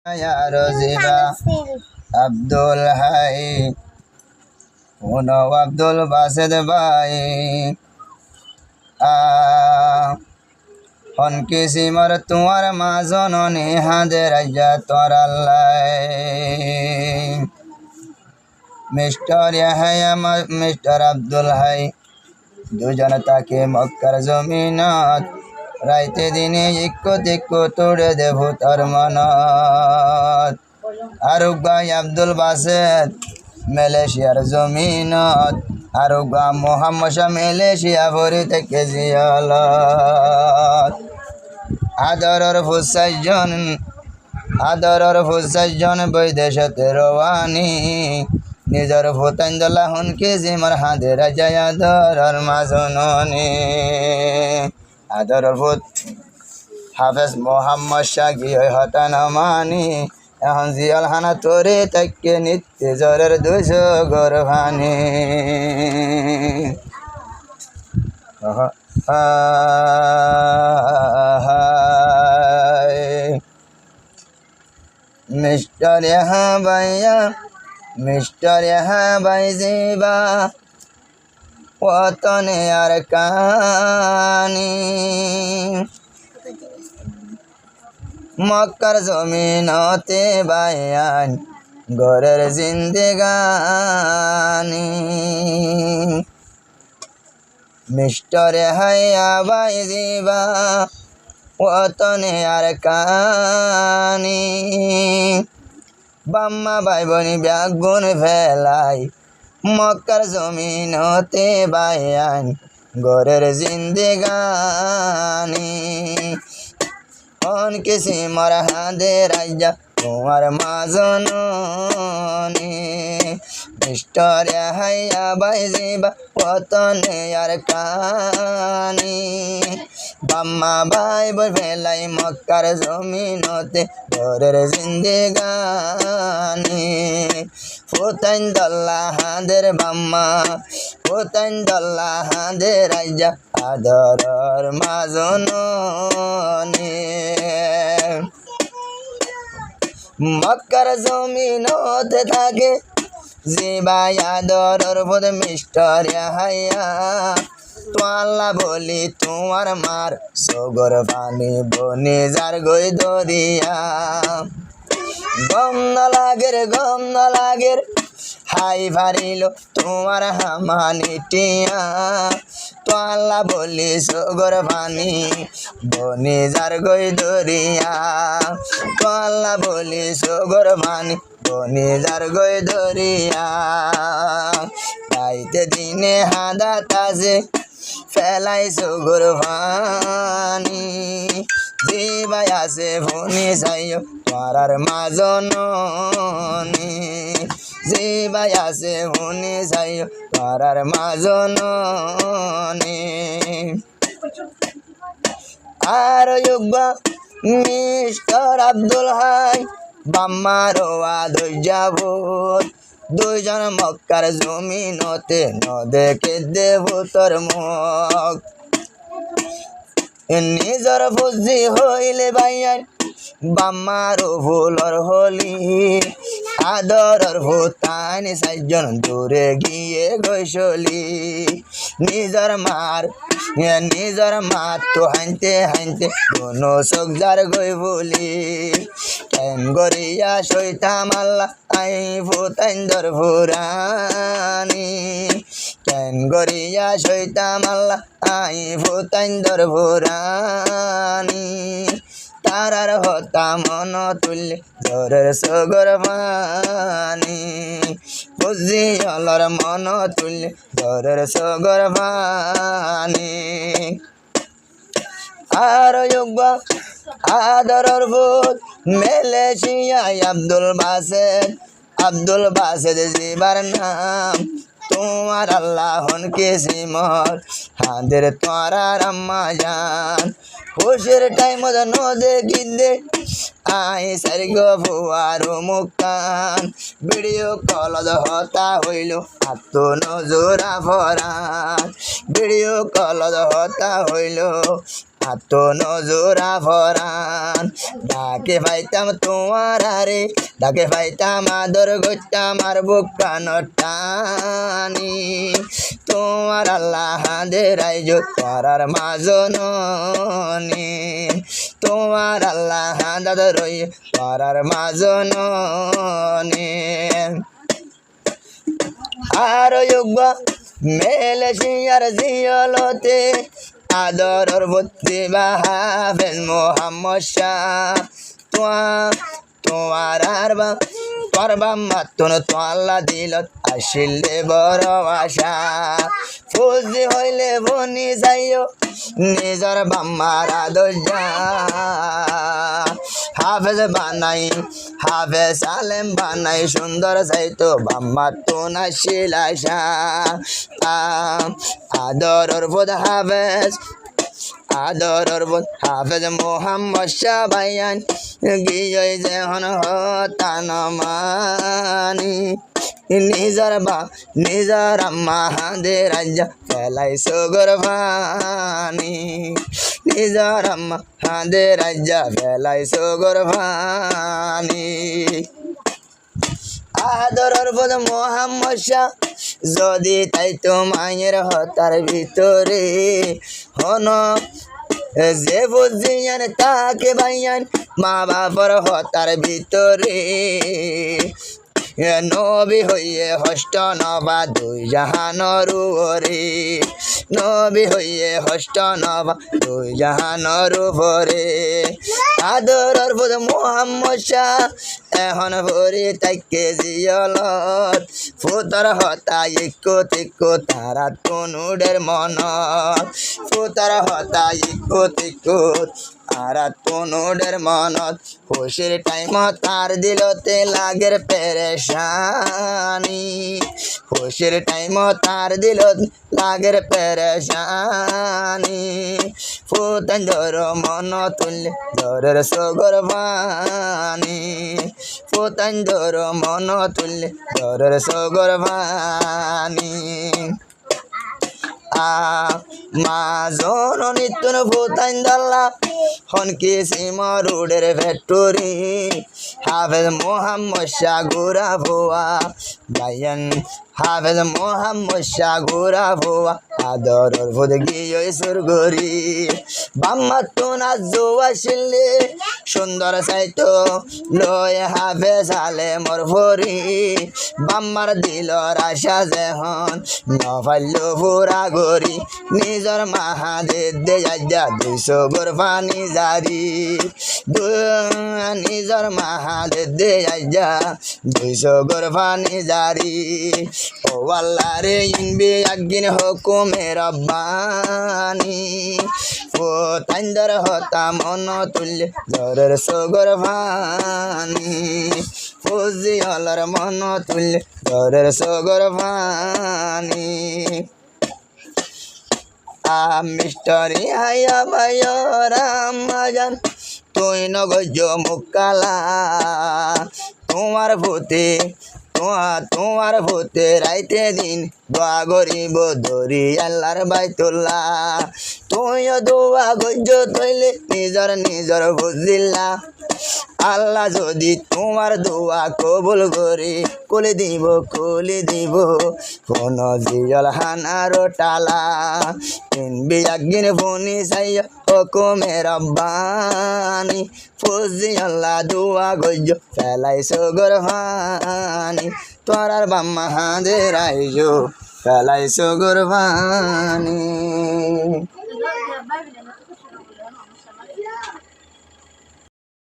Ya Roziba Abdul Hai Uno Abdul Basid Bai হন কিসিমর তোমার মা জননী হাদে রাজা তোর আল্লাহ মিস্টার ইয়াহিয়া মিস্টার আব্দুল হাই দুজন তাকে মক্কার জমিনত রাইতে দিনে ইক্কো তোড়ে দেব তার মনত আরুগা আব্দুল বাসেদ মালয়েশিয়ার জমিনত আরুগা মোহাম্মদ শাহ মালয়েশিয়া ভরি থেকে জিয়ালত আদরের ফুসাইজন বৈদেশতে রওয়ানি নিজর ফুতাইন্দলা হুনকে জিমার হাদে রাজায় আদরের মাজননি আদরের ফুত হাফেজ মোহাম্মদ শাহ গিয়ে হতান মানি এখন জিয়াল হানা তোরে তাকে নিত্য জ্বরের দুশো গর্ভানি मिस्टर यहाँ भाई जीवा वतन यार कहानी मक्कर जमीनते बायान घरेर जिंदगानी मिस्टर यहाँ भाई जीवा वतन यार कहानी বাম্মা ভাই বনি ব্যাগুন ফেলাই মক্কার জমিনতে বায়ান ঘরের জিন্দেগানি অন কিসি মার হাদে রাজা তোমার মা জননী মিস্টার হাইয়া ভাই জিবা ওতনে আর কানি বাম্মা ভাই বই ফেলাই মক্কার জমিনতে ঘরের জিন্দেগানি ফুতাইন দল্লা হাদের বাম্মা ফুতাইন দল্লা হাদের রাজা আদরর মা জননী মক্কার জমিনতে থাকে জিবাই আদরর ফুত মিস্টার হাইয়া তো আল্লাহ বলি তোমার মার সগর পানি বনে যার গই দরিয়া গম না লাগের হাই ভারিল তোমার হামানি টিয়া তো আল্লাহ বলি সগর পানি বনে যার গই দরিয়া তো আল্লাহ বলি সগর পানি বনে যার গই দরিয়া রাইতে দিনে হাদা তাজে ফেলাই সগর ভানি জিবাই আছে ভনি যাইও তোমার মা জননী জিবাই আছে ভনি যাইও তোমার মা জননী আর যোগ্য মিস্টার আব্দুল হাই বাম্মার আদর যাবত দুইজন মক্কার জমিনতে নদেকে দেব তোর মুখ নিজর বুঝি হইলে ভাইয়ান বাম্মার ভুলর হলি আদরর ভূতান সাইজন দূরে গিয়ে গৈসলি নিজর মার তো হানতে কোনো সবজার গই বলি কেন গরিয়া সইতাম আল্লাহ আই ভূতাইন্দর ভুরানি কেন গরিয়া সইতাম আল্লাহ আই ভূতাইন্দর ভুরানি তারার হতা মন তুললে জোরের সগর পানি বুঝি অলর মন তুললে জোরের সগর পানি আর যোগ্য আদরর ভূত মালয়েশিয়ায় আব্দুল বাসেদ জিবার নাম তোমার আল্লাহ হন কিসিমর হাদের তোরার আম্মা জান খুশির টাইম নদে গিদে আই সারিগ ভুয়ারো মুকান ভিডিও কল হতা হইল আত্ম নজরা ফরান ভিডিও কল হতা হইল আত নজোরা ফরান ডাকে পাইতাম তোমার আরে ডাকে পাইতাম আদর গইতাম আর বুক প্রাণ টানি তোমার আল্লাহ দে রাইজ তারার মাজননি তোমার আল্লাহ দাদা রই তারার মাজননি আর যোগ্য মেলে সিয়ার জিয়লতে আদরর বুদ্ধি হাফেজ মোহাম্মদ শাহ তোমার আর বা তোর বাম্মা তুন তো আল্লাহ দিলত আসিলে বড় আশা ফুজি হইলে বনি যাইও নিজর বাম্মার আদর্শ হাফেজ বানাই হাফেজ আলেম বানাই সুন্দর যাইতো বাম্মা তো না শিলাশা আদরর বোধ হাফেজ আদরর বোধ হাফেজ মোহাম্মদ শাহ ভাইয়ান গিয়ে যেহন হতানমানি নিজর আম্মা হাদে রাজ্জা ফেলাই সগর ভানি নিজর আম্মা হাদে রাজ্জা ফেলাই সগর ভানি আদরর বোধ মোহাম্মদ শাহ যদি তাই তো মায়ের হতার ভিতরে হন যে বুঝিয়ান তাকে ভাইয়ান মা বাবার হতার ভিতরে নবী হইয়ে হষ্ট নবা দুই জাহানর উপরে নবী হইয়ে হষ্ট নবা দুই জাহানর উপরে আদরর বোধ মোহাম্মদ শাহ এখন ভরি তাইকে জিয়লত ফুতর হতা ইকো তারা তনুডের মনত ফুতর হতা ইকো আরা তনুডের মনত খুশির টাইম তার দিলতে লাগের পেরেশানি খুশির টাইম তার দিলত লাগের পেরেশানি ফুতন ধর মন তুললে ধরের সগর ভানি ফুতন ধর মন তুললে ধরের সগর ভানি মা জননী তুন ভূতাইন দাল্লা হনকি সীমা রোডের ফ্যাক্টরি হাফেজ মোহাম্মদ শাহ গুরা ভুয়া গায়ন হাফেজ মোহাম্মদ শাহ গুরা ভুয়া আদরর ভুদ গিয়ে সুরগরি বাম্মা তোনা জোয়া শিল্লে সুন্দর সাইতো লয় হাফেজ আলে মোর ভরি বাম্মার দিলর আশা যেহন নফাল্য ভুরা গরি নিজর মাহাদে দে যা 200 গোর পানি জারি নিজর মাহাদে দে যা 200 গোর পানি জারি ও আল্লাহ রে ইনবি একদিন হুকুমে রব্বানি ও তাইন্দর হতা মন তুল্য জরের সগর ভানি ফুজি হলর মন তুল্য জরের সগর ভানি মিস্টারি হায়া ভাই রামাজান তুই নগজ মুকালা তোমার ভূতে তোমার ভূতে রাইতে দিন দোয়া গরিব ধরি আল্লাহর বাইতুল্লাহ তুইও দোয়া গজ্জ তৈলে নিজর বুঝিল্লা আল্লাহ যদি তোমার দোয়া কবুল করে খুলে দিব কোন জিয়ল হানার টালা কিনবি একদিন ফোনি চাই হুকুমে রব্বানি ফুজি আল্লাহ দোয়া গজ্জ ফেলাই সগর ভানি তোরার বাম্মা হাদে রাইজো ফেলাই সগর ভানি